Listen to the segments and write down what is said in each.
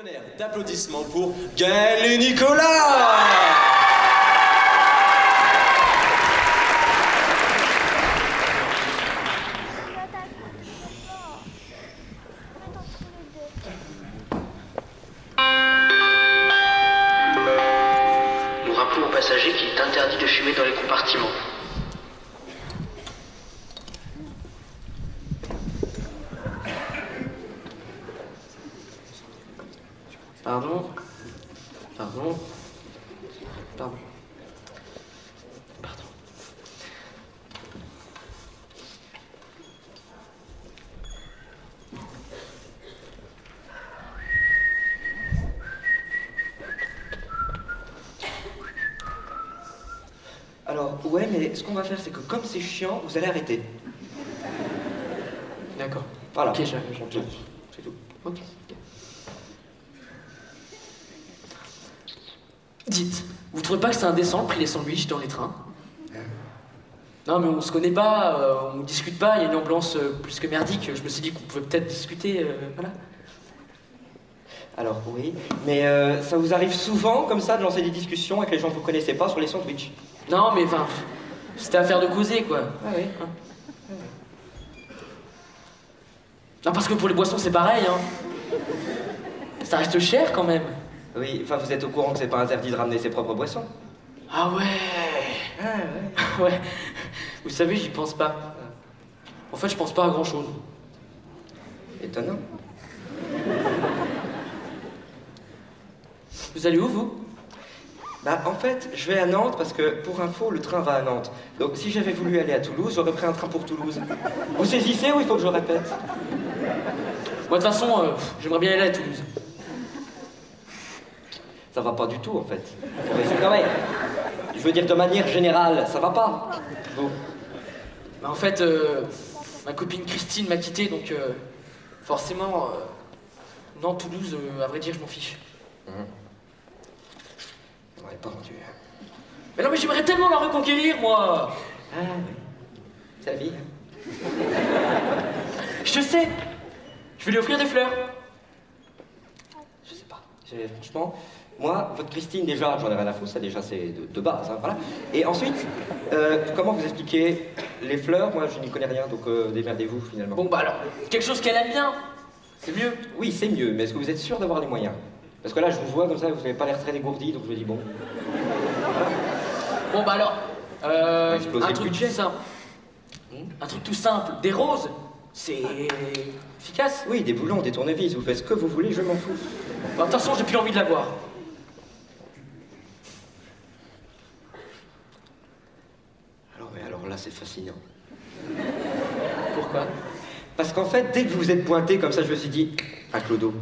tonnerre d'applaudissements pour Gaël et Nicolas. Nous rappelons aux passagers qu'il est interdit de fumer dans les compartiments. Pardon. Pardon. Pardon. Pardon. Alors, ouais, mais ce qu'on va faire, c'est que comme c'est chiant, vous allez arrêter. D'accord. Voilà. Ok, j'entends. C'est tout. Ok. Dites, vous trouvez pas que c'est indécent le prix des sandwichs dans les trains? Non mais on se connaît pas, on discute pas, il y a une ambiance plus que merdique, je me suis dit qu'on pouvait peut-être discuter, voilà. Alors, oui, mais ça vous arrive souvent, comme ça, de lancer des discussions avec les gens que vous connaissez pas sur les sandwichs? Non mais enfin, c'était affaire de causer quoi. Ah oui. Hein. Non parce que pour les boissons c'est pareil, hein. Ça reste cher quand même. Oui, enfin, vous êtes au courant que c'est pas interdit de ramener ses propres boissons? Ah ouais. Ah ouais. Ouais. Vous savez, j'y pense pas. En fait, je pense pas à grand chose. Étonnant. Vous allez où, vous? Bah, en fait, je vais à Nantes parce que, pour info, le train va à Nantes. Donc, si j'avais voulu aller à Toulouse, j'aurais pris un train pour Toulouse. Vous saisissez ou il faut que je répète? Moi, de toute façon, j'aimerais bien aller à Toulouse. Ça va pas du tout, en fait. Non, mais, je veux dire, de manière générale, ça va pas. Vous. Bah, en fait, ma copine Christine m'a quitté, donc forcément, non, Toulouse, à vrai dire, je m'en fiche. On m'aurait pas rendu. Mais non, mais j'aimerais tellement la reconquérir, moi. Ah oui. Sa vie. Je sais. Je vais lui offrir des fleurs. Je sais pas. Franchement, moi, votre Christine, déjà, j'en ai rien à foutre, ça déjà c'est de base, hein, voilà. Et ensuite, comment vous expliquez les fleurs? Moi, je n'y connais rien, donc démerdez-vous finalement. Bon, bah alors, quelque chose qu'elle aime bien. C'est mieux. Oui, c'est mieux, mais est-ce que vous êtes sûr d'avoir les moyens? Parce que là, je vous vois comme ça, vous n'avez pas l'air très dégourdi, donc je me dis bon. Bon, bah alors, Exploser un le truc budget. tout simple. Un truc tout simple. Des roses, c'est efficace. Oui, des boulons, des tournevis, vous faites ce que vous voulez, je m'en fous. Bon, de toute façon, j'ai plus envie de la voir. Alors là, c'est fascinant. Pourquoi? Parce qu'en fait, dès que vous vous êtes pointé comme ça, je me suis dit, un clodo.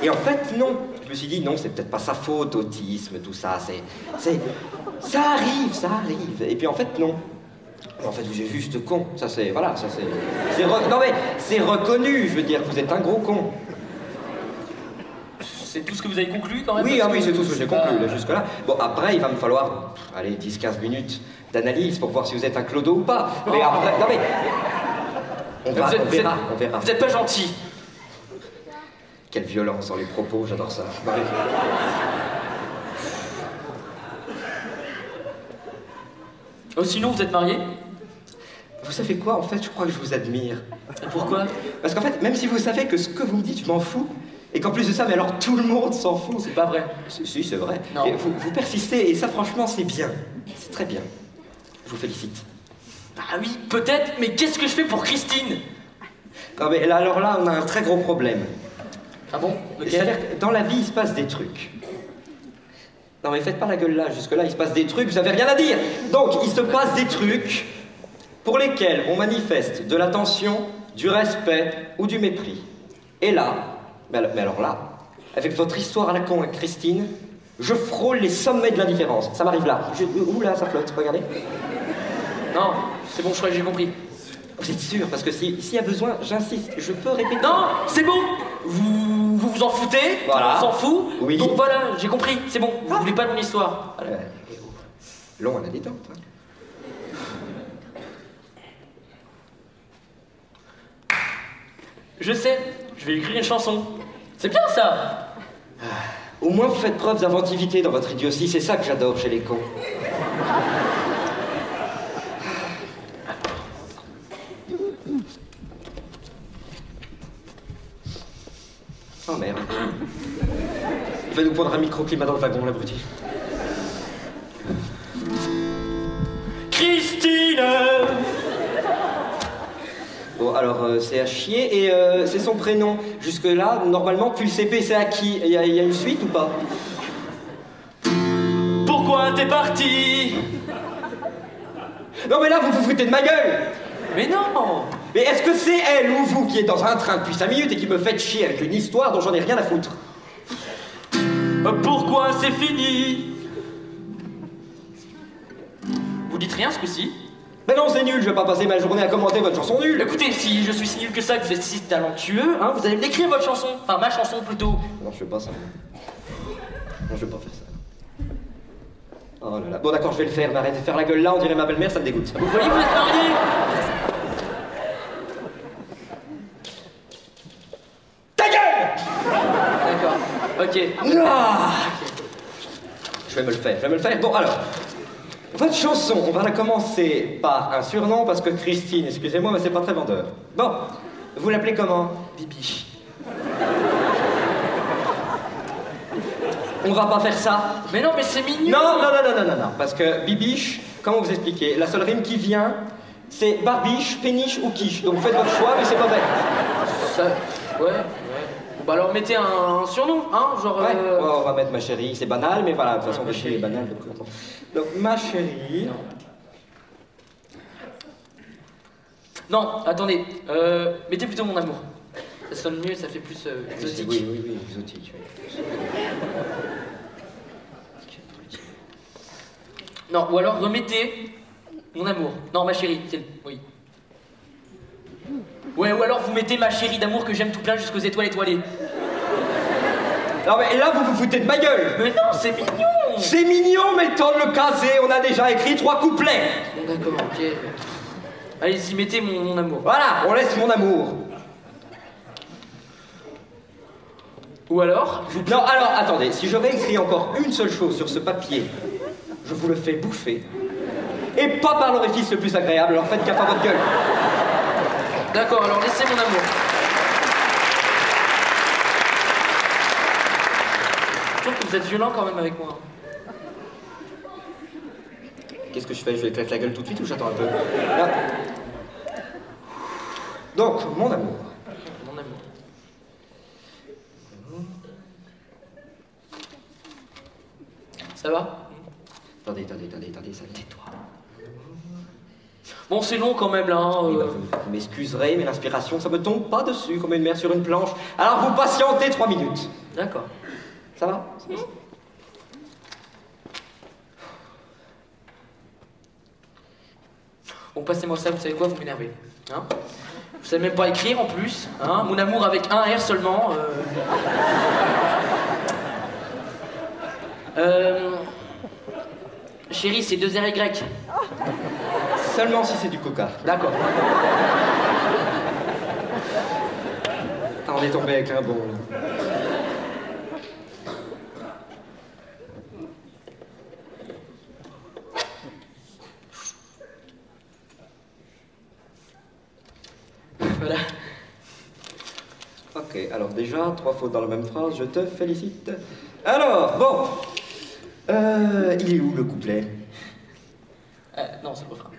Et en fait, non. Je me suis dit, non, c'est peut-être pas sa faute, autisme, tout ça, ça arrive. Et puis en fait, non. En fait, vous êtes juste con. Ça, c'est, voilà, ça, c'est... Non mais, c'est reconnu, je veux dire, vous êtes un gros con. C'est tout ce que vous avez conclu, quand même? Oui, parce oui, que c'est tout ce que j'ai conclu, pas- là, jusque-là. Bon, après, il va me falloir, allez, 10-15 minutes d'analyse pour voir si vous êtes un clodo ou pas. Mais après, non mais... On verra. Vous êtes pas gentil. Quelle violence dans les propos, j'adore ça. Oh, sinon, vous êtes marié? Vous savez quoi, en fait, je crois que je vous admire. Et pourquoi? Parce qu'en fait, même si vous savez que ce que vous me dites, je m'en fous, et qu'en plus de ça, mais alors tout le monde s'en fout. C'est pas vrai. Si, c'est vrai. Non. Et vous persistez, et ça, franchement, c'est bien. C'est très bien. Je vous félicite. Ah oui, peut-être, mais qu'est-ce que je fais pour Christine? Non, mais là, alors là, on a un très gros problème. Ah bon? C'est-à-dire que dans la vie, il se passe des trucs. Non, mais faites pas la gueule là, jusque-là, il se passe des trucs, vous avez rien à dire. Donc, il se passe des trucs pour lesquels on manifeste de l'attention, du respect ou du mépris. Et là, mais alors là, avec votre histoire à la con avec Christine, je frôle les sommets de l'indifférence. Ça m'arrive là. Ouh là, ça flotte, regardez. Non, c'est bon, je crois que j'ai compris. Vous êtes sûr? Parce que s'il y a besoin, j'insiste, je peux répéter. Non, c'est bon. Vous en foutez, Voilà. on s'en fout. Oui. Donc voilà, j'ai compris, c'est bon. Vous voulez pas de mon histoire. Voilà. Long à la détente. Hein. Je sais, je vais écrire une chanson. C'est bien ça. Au moins, vous faites preuve d'inventivité dans votre idiotie, c'est ça que j'adore chez les cons. Oh merde. Il va nous prendre un microclimat dans le wagon, l'abruti. Christine. Bon, alors, c'est à chier, et c'est son prénom. Jusque-là, normalement, puis le CP, c'est à qui? Il y a une suite ou pas? Pourquoi t'es parti? Non, mais là, vous vous foutez de ma gueule! Mais non. Mais est-ce que c'est elle ou vous qui êtes dans un train depuis 5 minutes et qui me faites chier avec une histoire dont j'en ai rien à foutre? Pourquoi c'est fini? Vous dites rien ce coup-ci? Mais non, c'est nul, je vais pas passer ma journée à commenter votre chanson nulle. Écoutez, si je suis si nul que ça, que vous êtes si talentueux, hein, vous allez me l'écrire votre chanson. Enfin, ma chanson plutôt. Non, je fais pas ça. Non, je vais pas faire ça. Oh là là. Bon, d'accord, je vais le faire, mais arrêtez de faire la gueule là, on dirait ma belle-mère, ça me dégoûte. Vous voyez que vous êtes mariés? Ta gueule! D'accord, ok. Ah, je vais me le faire. Bon, alors, votre chanson, on va la commencer par un surnom parce que Christine, excusez-moi, mais c'est pas très vendeur. Bon, vous l'appelez comment? Bibiche. On va pas faire ça. Mais non, mais c'est mignon. Non, parce que Bibiche, comment vous expliquer? La seule rime qui vient, c'est barbiche, péniche ou quiche. Donc faites votre choix, mais c'est pas vrai. Ça, ouais. Bon, bah alors mettez un surnom, hein, genre... Ouais, on va mettre ma chérie, c'est banal, mais voilà, de toute façon, ma chérie est banal. Donc, ma chérie... Non, attendez, mettez plutôt mon amour. Ça sonne mieux, ça fait plus exotique. Oui, exotique. Oui. Non, ou alors remettez mon amour. Non, ma chérie, oui. Ouais, ou alors vous mettez ma chérie d'amour que j'aime tout plein jusqu'aux étoiles étoilées. Non mais là vous vous foutez de ma gueule. Mais non, c'est mignon. C'est mignon, mais le temps de le caser, on a déjà écrit 3 couplets. Bon d'accord, ok. Allez-y, mettez mon amour. Voilà, on laisse mon amour. Ou alors Non, alors, attendez, si je réécris encore une seule chose sur ce papier, je vous le fais bouffer. Et pas par l'orifice le plus agréable, alors faites gaffe à votre gueule. D'accord, alors laissez mon amour. Je trouve que vous êtes violent quand même avec moi. Qu'est-ce que je fais? Je vais éclater la gueule tout de suite ou j'attends un peu? Là. Donc, mon amour. Mon amour. Ça va? Attendez, ça tais-toi. Bon, c'est long quand même là. Hein, Oui, bah, vous m'excuserez, mais l'inspiration, ça me tombe pas dessus comme une mer sur une planche. Alors vous patientez 3 minutes. D'accord. Ça va? Bon, passez-moi ça, vous savez quoi, vous m'énervez. Hein? Vous savez même pas écrire en plus. Hein? Mon amour avec un R seulement. Chérie, c'est 2 RY. Seulement si c'est du coca. D'accord. Ah, on est tombé avec un bon, là. Voilà. Ok, alors déjà, 3 fautes dans la même phrase, je te félicite. Alors, bon. Il est où le couplet? Non, c'est le refrain.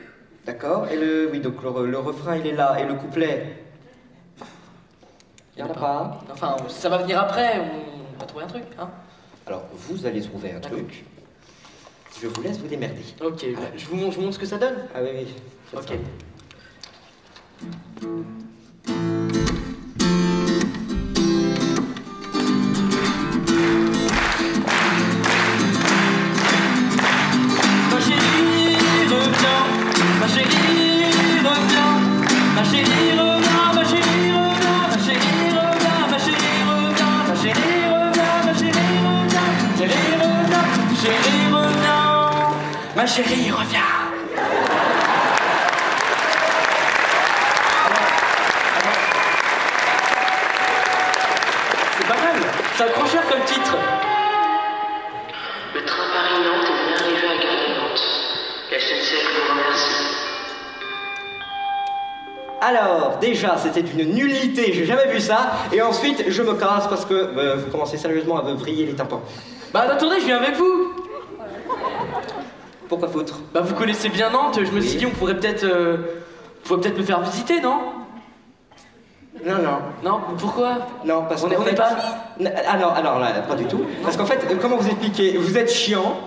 D'accord, et oui, donc le refrain il est là, et le couplet? Il y en a pas. Enfin, ça va venir après, on va trouver un truc, hein. Alors, vous allez trouver un truc. Je vous laisse vous démerder. Ok, je vous montre ce que ça donne. Ah oui. Ok. Ça. Ma chérie, reviens. C'est pas mal. C'est accrocheur comme titre. Le train Paris-Nantes est bien arrivé à Gare de Nantes. La SNCF vous remercie. Alors, déjà, c'était une nullité, j'ai jamais vu ça. Et ensuite, je me casse parce que vous commencez sérieusement à me vriller les tympans. Bah attendez, je viens avec vous. Pourquoi foutre? Bah vous connaissez bien Nantes, je me suis dit on pourrait peut-être me faire visiter, non? Non, non. Non, pourquoi? Non, parce On qu'en est fait... pas... Ah non, alors là, pas du tout. Parce qu'en fait, comment vous expliquer? Vous êtes chiant.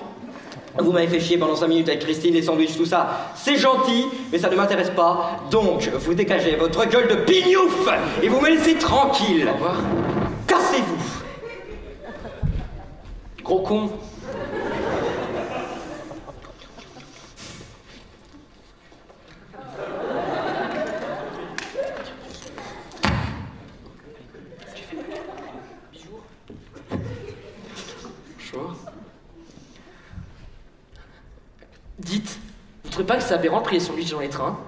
Vous m'avez fait chier pendant 5 minutes avec Christine, les sandwichs, tout ça. C'est gentil, mais ça ne m'intéresse pas. Donc, vous dégagez votre gueule de pignouf et vous me laissez tranquille. Au revoir. Cassez-vous. Gros con. Dites, vous trouvez pas que c'est aberrant de prier son sandwich dans les trains?